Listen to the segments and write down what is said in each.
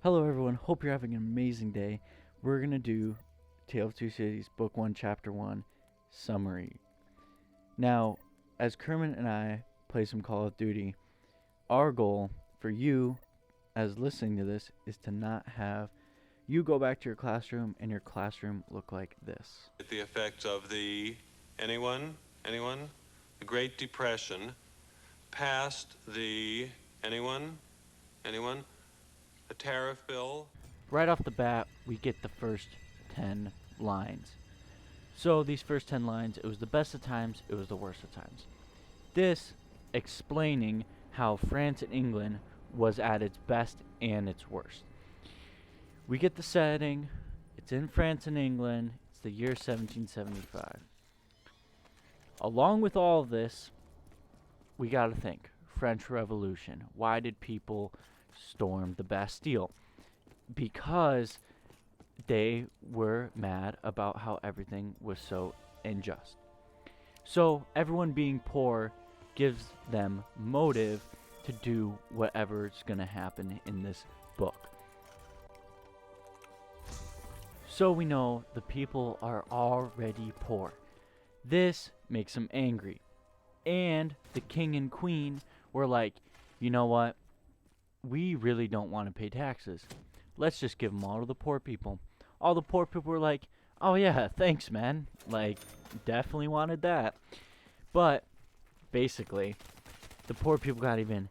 Hello everyone, hope you're having an amazing day. We're going to do Tale of Two Cities, Book 1, Chapter 1, Summary. Now, as Kermit and I play some Call of Duty, our goal for you, as listening to this, is to not have you go back to your classroom and your classroom look like this. The effects of the, anyone? The Great Depression, past the, anyone? The tariff bill. Right off the bat, we get the first 10 lines. So these first 10 lines, it was the best of times, it was the worst of times. This explaining how France and England was at its best and its worst. We get the setting, it's in France and England, it's the year 1775. Along with all of this, we gotta think, French Revolution. Why did people storm the Bastille? Because they were mad about how everything was so unjust. So everyone being poor gives them motive to do whatever's gonna happen in this book. So we know the people are already poor. This makes them angry. And the king and queen were like, you know what? We really don't want to pay taxes. Let's just give them all to the poor people. All the poor people were like, oh yeah, thanks man. Like, definitely wanted that. But, basically, the poor people got even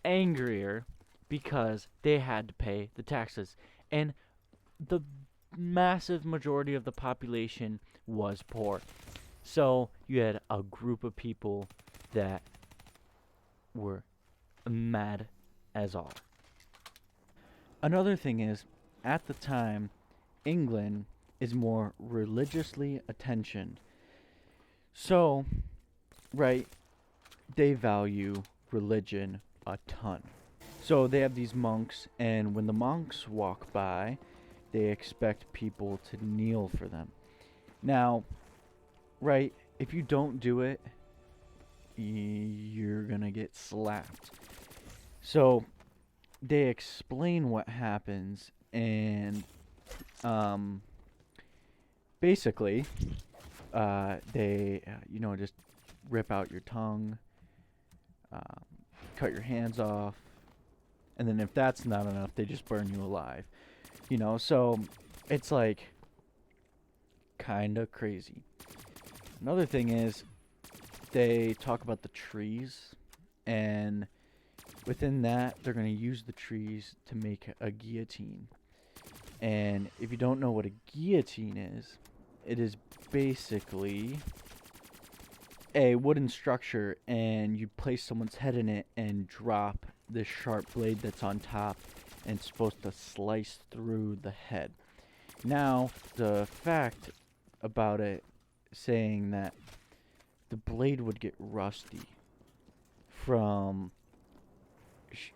angrier because they had to pay the taxes. And the massive majority of the population was poor. So you had a group of people that were mad as all. Another thing is, at the time, England is more religiously attentioned. So, right, they value religion a ton. So they have these monks, and when the monks walk by, they expect people to kneel for them. Now, right, if you don't do it, you're gonna get slapped. So they explain what happens, and basically they just rip out your tongue, cut your hands off, and then if that's not enough, they just burn you alive. So it's like kind of crazy. Another thing is they talk about the trees, and within that they're going to use the trees to make a guillotine. And if you don't know what a guillotine is, it is basically a wooden structure, and you place someone's head in it and drop this sharp blade that's on top, and it's supposed to slice through the head. Now, the fact about it saying that the blade would get rusty from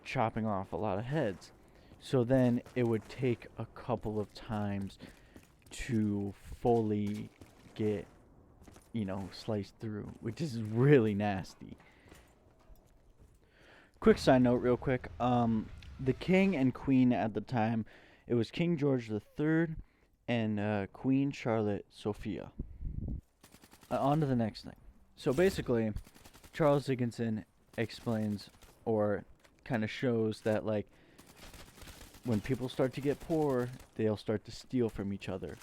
chopping off a lot of heads. So then it would take a couple of times to fully get, sliced through, which is really nasty. Quick side note real quick. The king and queen at the time, it was King George III and Queen Charlotte Sophia. On to the next thing. So basically, Charles Dickinson explains, or kind of shows that, like, when people start to get poor, they'll start to steal from each other.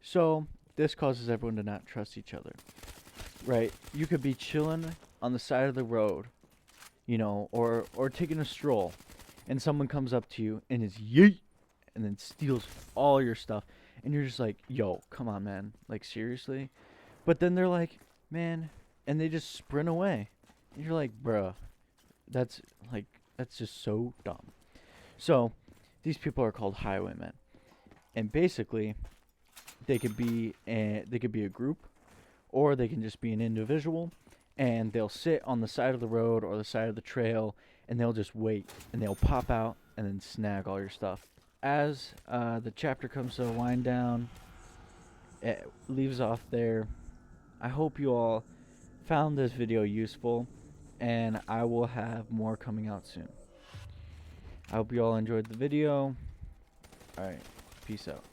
So this causes everyone to not trust each other. Right? You could be chilling on the side of the road, or taking a stroll, and someone comes up to you and is yeet, and then steals all your stuff, and you're just like, yo, come on, man, like, seriously? But then they're like, man, and they just sprint away. And you're like, bruh, that's just so dumb. So these people are called highwaymen, and basically they could be a group, or they can just be an individual, and they'll sit on the side of the road or the side of the trail, and they'll just wait, and they'll pop out and then snag all your stuff. As the chapter comes to a wind down, it leaves off there. I hope you all found this video useful, and I will have more coming out soon. I hope you all enjoyed the video. All right. Peace out.